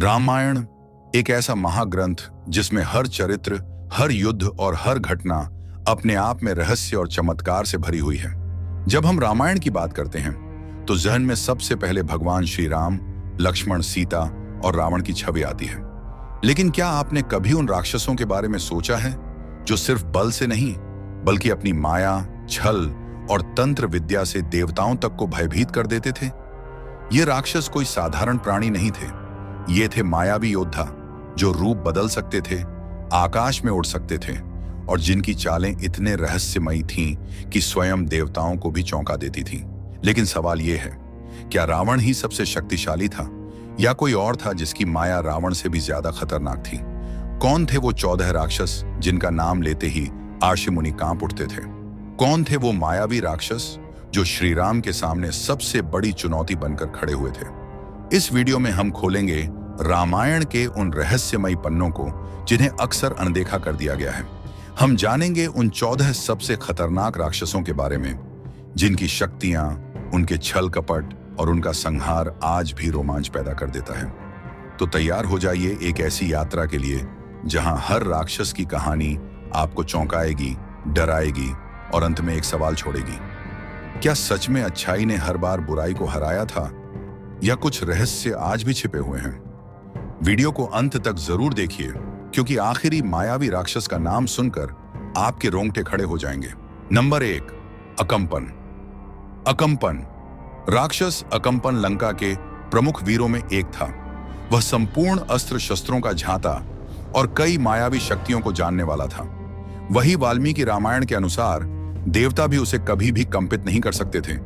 रामायण एक ऐसा महाग्रंथ जिसमें हर चरित्र, हर युद्ध और हर घटना अपने आप में रहस्य और चमत्कार से भरी हुई है। जब हम रामायण की बात करते हैं तो जहन में सबसे पहले भगवान श्री राम, लक्ष्मण, सीता और रावण की छवि आती है। लेकिन क्या आपने कभी उन राक्षसों के बारे में सोचा है जो सिर्फ बल से नहीं बल्कि अपनी माया, छल और तंत्र विद्या से देवताओं तक को भयभीत कर देते थे? ये राक्षस कोई साधारण प्राणी नहीं थे। ये थे मायावी योद्धा जो रूप बदल सकते थे, आकाश में उड़ सकते थे और जिनकी चालें इतने रहस्यमयी थीं कि स्वयं देवताओं को भी चौंका देती थीं। लेकिन सवाल यह है, क्या रावण ही सबसे शक्तिशाली था या कोई और था जिसकी माया रावण से भी ज्यादा खतरनाक थी? कौन थे वो 14 राक्षस जिनका नाम लेते ही आर्षि मुनि कांप उठते थे? कौन थे वो मायावी राक्षस जो श्री राम के सामने सबसे बड़ी चुनौती बनकर खड़े हुए थे? इस वीडियो में हम खोलेंगे रामायण के उन रहस्यमयी पन्नों को जिन्हें अक्सर अनदेखा कर दिया गया है। हम जानेंगे उन 14 सबसे खतरनाक राक्षसों के बारे में जिनकी शक्तियां, उनके छल कपट और उनका संहार आज भी रोमांच पैदा कर देता है। तो तैयार हो जाइए एक ऐसी यात्रा के लिए जहां हर राक्षस की कहानी आपको चौंकाएगी, डराएगी और अंत में एक सवाल छोड़ेगी। क्या सच में अच्छाई ने हर बार बुराई को हराया था या कुछ रहस्य आज भी छिपे हुए हैं? वीडियो को अंत तक जरूर देखिए क्योंकि आखिरी मायावी राक्षस का नाम सुनकर आपके रोंगटे खड़े हो जाएंगे। नंबर 1, अकंपन। अकंपन राक्षस अकंपन लंका के प्रमुख वीरों में एक था। वह संपूर्ण अस्त्र शस्त्रों का झांता और कई मायावी शक्तियों को जानने वाला था। वही वाल्मीकि रामायण के अनुसार देवता भी उसे कभी भी कंपित नहीं कर सकते थे,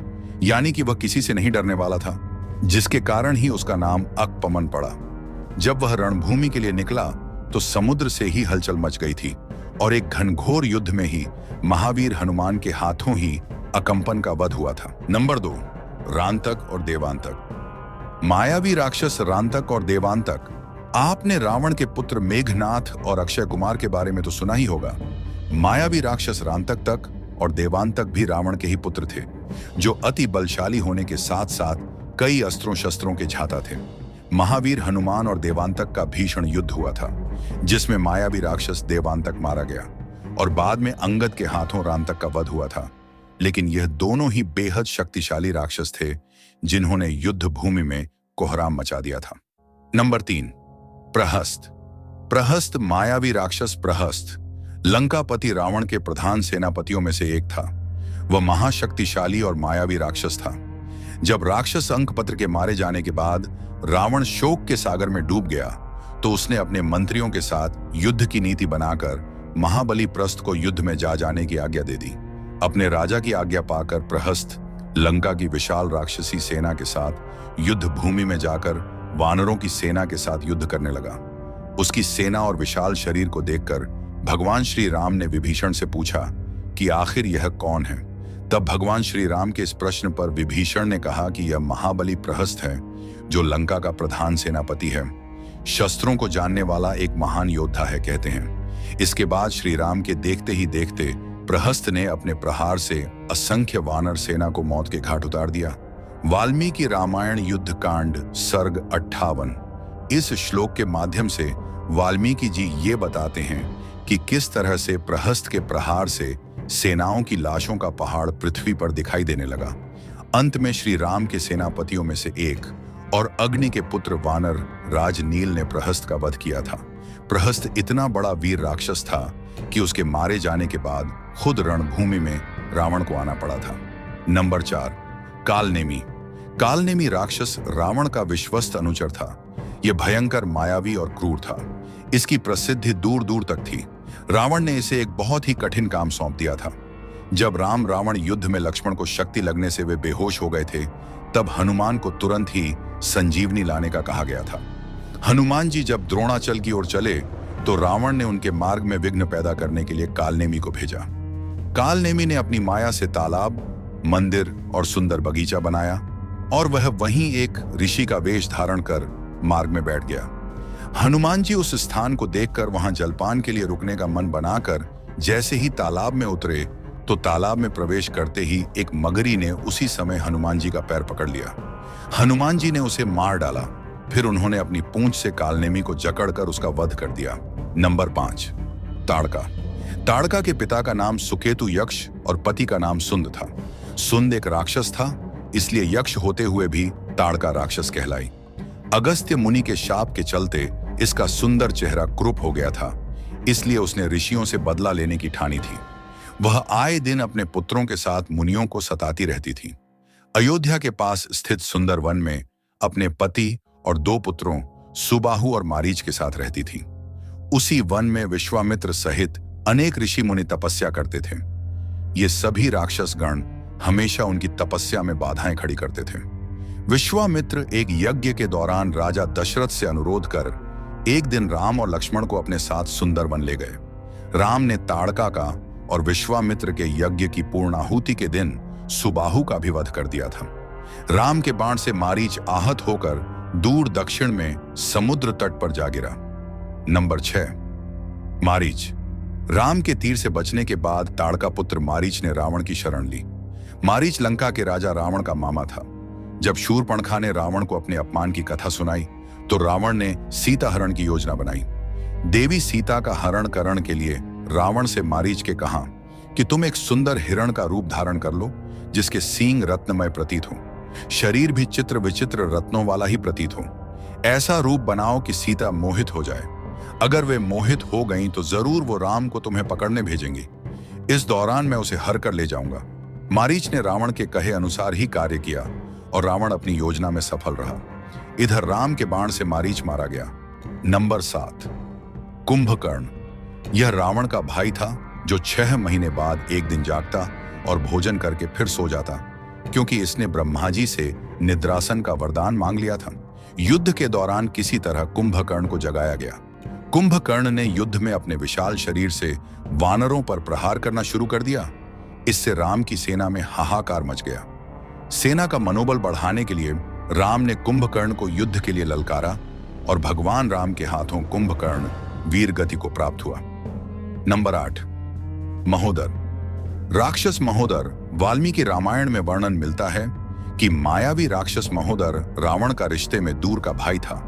यानी कि वह किसी से नहीं डरने वाला था, जिसके कारण ही उसका नाम अकपमन पड़ा। जब वह रणभूमि के लिए निकला तो समुद्र से ही हलचल मच गई थी और एक घनघोर युद्ध में ही महावीर हनुमान के हाथों ही अकंपन का वध हुआ था। नंबर 2, रांतक और देवांतक। मायावी राक्षस रांतक और देवांतक। आपने रावण के पुत्र मेघनाथ और अक्षय कुमार के बारे में तो सुना ही होगा। मायावी राक्षस रांतक तक और देवांतक भी रावण के ही पुत्र थे, जो अति बलशाली होने के साथ साथ कई अस्त्रों शस्त्रों के झाता थे। महावीर हनुमान और देवांतक का भीषण युद्ध हुआ था जिसमें मायावी राक्षस देवांतक मारा गया और बाद में अंगद के हाथों रांतक का वध हुआ था। लेकिन यह दोनों ही बेहद शक्तिशाली राक्षस थे जिन्होंने युद्ध भूमि में कोहराम मचा दिया था। नंबर 3, प्रहस्त। प्रहस्त मायावी राक्षस प्रहस्त लंकापति रावण के प्रधान सेनापतियों में से एक था। वह महाशक्तिशाली और मायावी राक्षस था। जब राक्षस अंकपत्र के मारे जाने के बाद रावण शोक के सागर में डूब गया तो उसने अपने मंत्रियों के साथ युद्ध की नीति बनाकर महाबली प्रस्थ को युद्ध में जा जाने की आज्ञा दे दी। अपने राजा की आज्ञा पाकर प्रहस्त लंका की विशाल राक्षसी सेना के साथ युद्ध भूमि में जाकर वानरों की सेना के साथ युद्ध करने लगा। उसकी सेना और विशाल शरीर को देखकर भगवान श्री राम ने विभीषण से पूछा कि आखिर यह कौन है? तब भगवान श्री राम के इस प्रश्न पर विभीषण ने कहा कि यह महाबली प्रहस्त है जो लंका का प्रधान सेनापति है, शस्त्रों को जानने वाला एक महान योद्धा है, कहते हैं। इसके बाद श्री राम के देखते ही देखते प्रहस्त ने अपने प्रहार से असंख्य वानर सेना को मौत के घाट उतार दिया। वाल्मीकि रामायण युद्ध कांड सर्ग 58। इस श्लोक के माध्यम से वाल्मीकि जी ये बताते हैं कि किस तरह से प्रहस्त के प्रहार से सेनाओं की लाशों का पहाड़ पृथ्वी पर दिखाई देने लगा। अंत में श्री राम के सेनापतियों में से एक और अग्नि के पुत्र वानर राज नील ने प्रहस्त का वध किया था। प्रहस्त इतना बड़ा वीर राक्षस था कि उसके मारे जाने के बाद खुद रणभूमि में रावण को आना पड़ा था। नंबर 4, कालनेमी। कालनेमी राक्षस रावण का विश्वस्त अनुचर था। यह भयंकर, मायावी और क्रूर था। इसकी प्रसिद्धि दूर दूर तक थी। रावण ने इसे एक बहुत ही कठिन काम सौंप दिया था। जब राम रावण युद्ध में लक्ष्मण को शक्ति लगने से वे बेहोश हो गए थे, तब हनुमान को तुरंत ही संजीवनी लाने का कहा गया था। हनुमान जी जब द्रोणाचल की ओर चले तो रावण ने उनके मार्ग में विघ्न पैदा करने के लिए कालनेमी को भेजा। कालनेमी ने अपनी माया से तालाब, मंदिर और सुंदर बगीचा बनाया और वह वहीं एक ऋषि का वेश धारण कर मार्ग में बैठ गया। हनुमान जी उस स्थान को देखकर वहां जलपान के लिए रुकने का मन बनाकर जैसे ही तालाब में उतरे तो तालाब में प्रवेश करते ही एक मगरी ने उसी समय हनुमान जी का पैर पकड़ लिया। हनुमान जी ने उसे मार डाला फिर उन्होंने अपनी पूंछ से कालनेमी को जकड़कर उसका वध कर दिया। नंबर 5, ताड़का। ताड़का के पिता का नाम सुकेतु यक्ष और पति का नाम सुंद था। सुंद एक राक्षस था, इसलिए यक्ष होते हुए भी ताड़का राक्षस कहलाई। अगस्त्य मुनि के शाप के चलते इसका सुंदर चेहरा क्रूप हो गया था, इसलिए उसने ऋषियों से बदला लेने की ठानी थी। वह आए दिन अपने पुत्रों के साथ मुनियों को सताती रहती थी। अयोध्या के पास स्थित सुंदर वन में अपने पति और 2 पुत्रों सुबाहु और मारीच के साथ रहती थी। उसी वन में विश्वामित्र सहित अनेक ऋषि मुनि तपस्या करते थे। ये सभी राक्षस गण हमेशा उनकी तपस्या में बाधाएं खड़ी करते थे। विश्वामित्र एक यज्ञ के दौरान राजा दशरथ से अनुरोध कर एक दिन राम और लक्ष्मण को अपने साथ सुंदर वन ले गए। राम ने ताड़का का और विश्वामित्र के यज्ञ की पूर्णाहुति के दिन सुबाहु का भी वध कर दिया था। राम के बाण से मारीच आहत होकर दूर दक्षिण में समुद्र तट पर जा गिरा। नंबर 6, मारीच। राम के तीर से बचने के बाद ताड़का पुत्र मारीच ने रावण की शरण ली। मारीच लंका के राजा रावण का मामा था। जब शूरपणखा ने रावण को अपने अपमान की कथा सुनाई तो रावण ने सीता हरण की योजना बनाई। देवी सीता का हरण करने के लिए रावण से मारीच के कहा कि तुम एक सुंदर हिरण का रूप धारण कर लो, जिसके सींग रत्नमय प्रतीत हो, शरीर भी चित्र विचित्र रत्नों वाला ही प्रतीत हो। ऐसा रूप बनाओ कि सीता मोहित हो जाए। अगर वे मोहित हो गईं तो जरूर वो राम को तुम्हें पकड़ने भेजेंगी। इस दौरान मैं उसे हर कर ले जाऊंगा। मारीच ने रावण के कहे अनुसार ही कार्य किया और रावण अपनी योजना में सफल रहा। इधर राम के बाण से मारीच मारा गया। नंबर 7, कुंभकर्ण। यह रावण का भाई था जो 6 महीने बाद एक दिन जागता और भोजन करके फिर सो जाता, क्योंकि इसने ब्रह्मा जी से निद्रासन का वरदान मांग लिया था। युद्ध के दौरान किसी तरह कुंभकर्ण को जगाया गया। कुंभकर्ण ने युद्ध में अपने विशाल शरीर से वानरों पर प्रहार करना शुरू कर दिया। इससे राम की सेना में हाहाकार मच गया। सेना का मनोबल बढ़ाने के लिए राम ने कुंभकर्ण को युद्ध के लिए ललकारा और भगवान राम के हाथों कुंभकर्ण वीर गति को प्राप्त हुआ। नंबर 8, महोदर। राक्षस महोदर। वाल्मीकि रामायण में वर्णन मिलता है कि मायावी राक्षस महोदर रावण का रिश्ते में दूर का भाई था।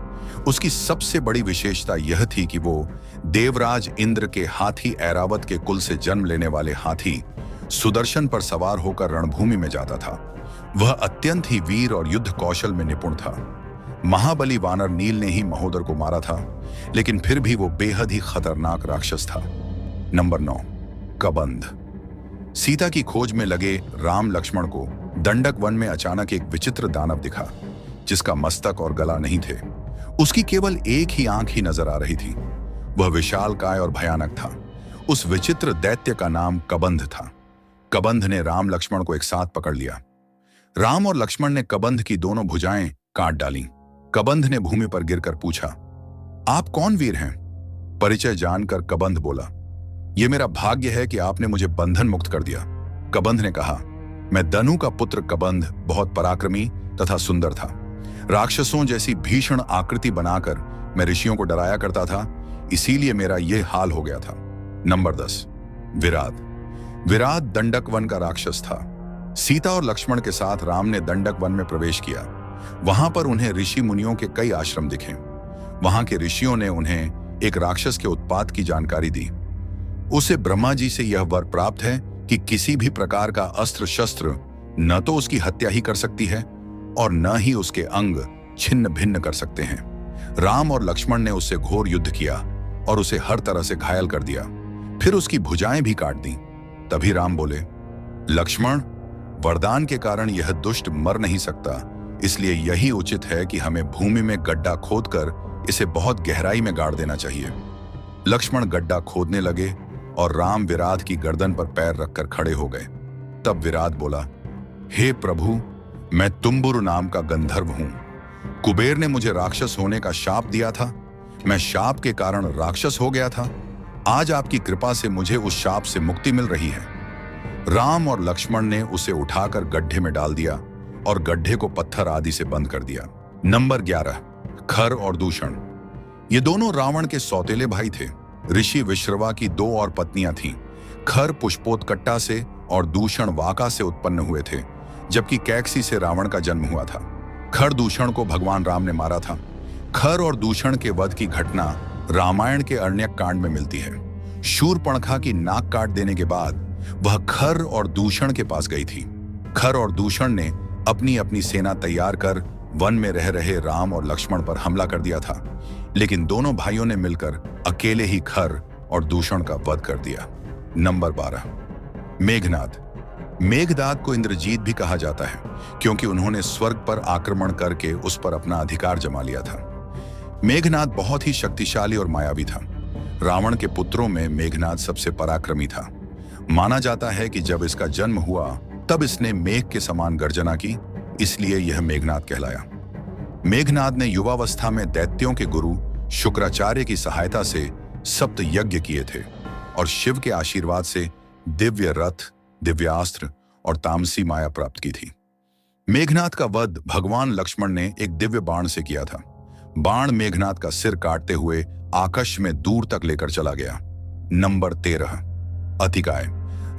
उसकी सबसे बड़ी विशेषता यह थी कि वो देवराज इंद्र के हाथी ऐरावत के कुल से जन्म लेने वाले हाथी सुदर्शन पर सवार होकर रणभूमि में जाता था। वह अत्यंत ही वीर और युद्ध कौशल में निपुण था। महाबली वानर नील ने ही महोदर को मारा था, लेकिन फिर भी वो बेहद ही खतरनाक राक्षस था। नंबर 9, कबंध। सीता की खोज में लगे राम लक्ष्मण को दंडक वन में अचानक एक विचित्र दानव दिखा, जिसका मस्तक और गला नहीं थे। उसकी केवल एक ही आंख ही नजर आ रही थी। वह विशालकाय और भयानक था। उस विचित्र दैत्य का नाम कबंध था। कबंध ने राम लक्ष्मण को एक साथ पकड़ लिया। राम और लक्ष्मण ने कबंध की दोनों भुजाएं काट डाली। कबंध ने भूमि पर गिरकर पूछा, आप कौन वीर हैं? परिचय जानकर कबंध बोला, यह मेरा भाग्य है कि आपने मुझे बंधन मुक्त कर दिया। कबंध ने कहा, मैं दनु का पुत्र कबंध बहुत पराक्रमी तथा सुंदर था। राक्षसों जैसी भीषण आकृति बनाकर मैं ऋषियों को डराया करता था, इसीलिए मेरा यह हाल हो गया था। नंबर 10, विराट। विराट दंडक वन का राक्षस था। सीता और लक्ष्मण के साथ राम ने दंडक वन में प्रवेश किया। वहां पर उन्हें ऋषि मुनियों के कई आश्रम दिखे। वहां के ऋषियों ने उन्हें एक राक्षस के उत्पात की जानकारी दी। उसे ब्रह्मा जी से यह वर प्राप्त है कि किसी भी प्रकार का अस्त्र शस्त्र न तो उसकी हत्या ही कर सकती है और न ही उसके अंग छिन्न भिन्न कर सकते हैं। राम और लक्ष्मण ने उससे घोर युद्ध किया और उसे हर तरह से घायल कर दिया, फिर उसकी भुजाएं भी काट दी। तभी राम बोले, लक्ष्मण, वरदान के कारण यह दुष्ट मर नहीं सकता, इसलिए यही उचित है कि हमें भूमि में गड्ढा खोदकर इसे बहुत गहराई में गाड़ देना चाहिए। लक्ष्मण गड्ढा खोदने लगे और राम विराट की गर्दन पर पैर रखकर खड़े हो गए। तब विराट बोला, हे प्रभु, मैं तुम्बुरु नाम का गंधर्व हूं। कुबेर ने मुझे राक्षस होने का शाप दिया था। मैं शाप के कारण राक्षस हो गया था। आज आपकी कृपा से मुझे उस शाप से मुक्ति मिल रही है। राम और लक्ष्मण ने उसे उठाकर गड्ढे में डाल दिया और गड्ढे को पत्थर आदि से बंद कर दिया। नंबर 11, खर और दूषण। ये दोनों रावण के सौतेले भाई थे। ऋषि विश्रवा की 2 और पत्नियां थीं। खर पुष्पोत्कट्टा से और दूषण वाका से उत्पन्न हुए थे, जबकि कैकसी से रावण का जन्म हुआ था। खर दूषण को भगवान राम ने मारा था। खर और दूषण के वध की घटना रामायण के अरण्यक कांड में मिलती है। शूर्पणखा की नाक काट देने के बाद वह खर और दूषण के पास गई थी। खर और दूषण ने अपनी अपनी सेना तैयार कर वन में रह रहे राम और लक्ष्मण पर हमला कर दिया था, लेकिन दोनों भाइयों ने मिलकर अकेले ही खर और दूषण का वध कर दिया। नंबर 12, मेघनाद। मेघनाद को इंद्रजीत भी कहा जाता है क्योंकि उन्होंने स्वर्ग पर आक्रमण करके उस पर अपना अधिकार जमा लिया था। मेघनाद बहुत ही शक्तिशाली और मायावी था। रावण के पुत्रों में मेघनाद सबसे पराक्रमी था। माना जाता है कि जब इसका जन्म हुआ तब इसने मेघ के समान गर्जना की, इसलिए यह मेघनाद कहलाया। मेघनाद ने युवावस्था में दैत्यों के गुरु शुक्राचार्य की सहायता से सप्त यज्ञ किए थे और शिव के आशीर्वाद से दिव्य रथ, दिव्यास्त्र और तामसी माया प्राप्त की थी। मेघनाद का वध भगवान लक्ष्मण ने एक दिव्य बाण से किया था। बाण मेघनाद का सिर काटते हुए आकाश में दूर तक लेकर चला गया। नंबर 13, अतिकाय।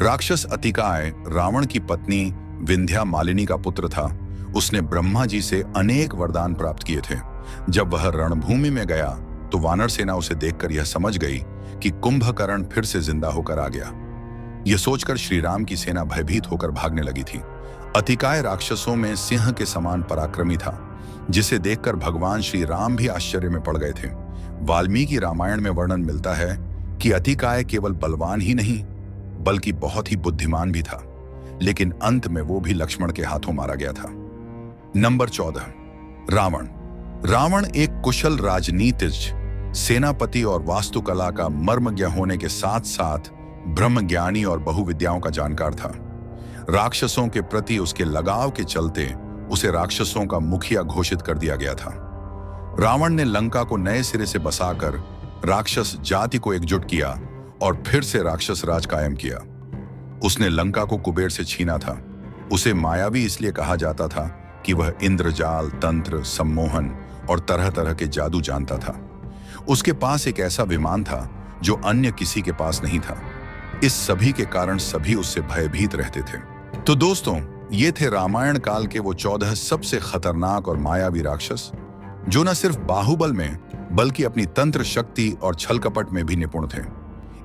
राक्षस अतिकाय रावण की पत्नी विंध्या मालिनी का पुत्र था। उसने ब्रह्मा जी से अनेक वरदान प्राप्त किए थे। जब वह रणभूमि में गया तो वानर सेना उसे देखकर यह समझ गई कि कुंभकर्ण फिर से जिंदा होकर आ गया। यह सोचकर श्री राम की सेना भयभीत होकर भागने लगी थी। अतिकाय राक्षसों में सिंह के समान पराक्रमी था, जिसे देखकर भगवान श्री राम भी आश्चर्य में पड़ गए थे। वाल्मीकि रामायण में वर्णन मिलता है कि अतिकाय केवल बलवान ही नहीं बल्कि बहुत ही बुद्धिमान भी था, लेकिन अंत में वो भी लक्ष्मण के हाथों मारा गया था। नंबर 14, रावण। रावण एक कुशल राजनीतिज्ञ, सेनापति और वास्तुकला का मर्मज्ञ होने के साथ साथ ब्रह्मज्ञानी और बहुविद्याओं का जानकार था। राक्षसों के प्रति उसके लगाव के चलते उसे राक्षसों का मुखिया घोषित कर दिया गया था। रावण ने लंका को नए सिरे से बसाकर राक्षस जाति को एकजुट किया और फिर से राक्षस राज कायम किया। उसने लंका को कुबेर से छीना था। उसे मायावी इसलिए कहा जाता था कि वह इंद्रजाल, तंत्र, सम्मोहन और तरह तरह के जादू जानता था। उसके पास एक ऐसा विमान था जो अन्य किसी के पास नहीं था। इस सभी के कारण सभी उससे भयभीत रहते थे। तो दोस्तों, ये थे रामायण काल के वो 14 सबसे खतरनाक और मायावी राक्षस, जो न सिर्फ बाहुबल में बल्कि अपनी तंत्र शक्ति और छल कपट में भी निपुण थे।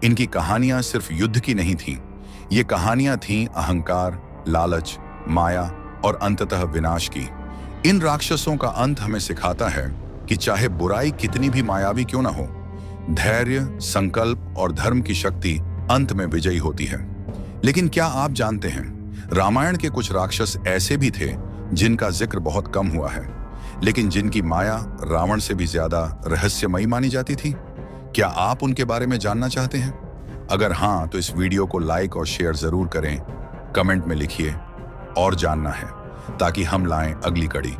इनकी कहानियां सिर्फ युद्ध की नहीं थीं, ये कहानियां थीं अहंकार, लालच, माया और अंततः विनाश की। इन राक्षसों का अंत हमें सिखाता है कि चाहे बुराई कितनी भी मायावी क्यों ना हो, धैर्य, संकल्प और धर्म की शक्ति अंत में विजयी होती है। लेकिन क्या आप जानते हैं, रामायण के कुछ राक्षस ऐसे भी थे जिनका जिक्र बहुत कम हुआ है, लेकिन जिनकी माया रावण से भी ज्यादा रहस्यमयी मानी जाती थी। क्या आप उनके बारे में जानना चाहते हैं? अगर हाँ, तो इस वीडियो को लाइक और शेयर जरूर करें। कमेंट में लिखिए और जानना है, ताकि हम लाएं अगली कड़ी,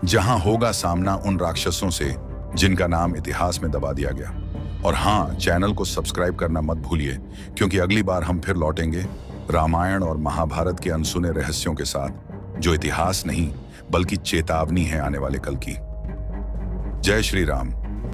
जहां होगा सामना उन राक्षसों से जिनका नाम इतिहास में दबा दिया गया। और हाँ, चैनल को सब्सक्राइब करना मत भूलिए, क्योंकि अगली बार हम फिर लौटेंगे रामायण और महाभारत के अनसुने रहस्यों के साथ, जो इतिहास नहीं बल्कि चेतावनी है आने वाले कल की। जय श्री राम।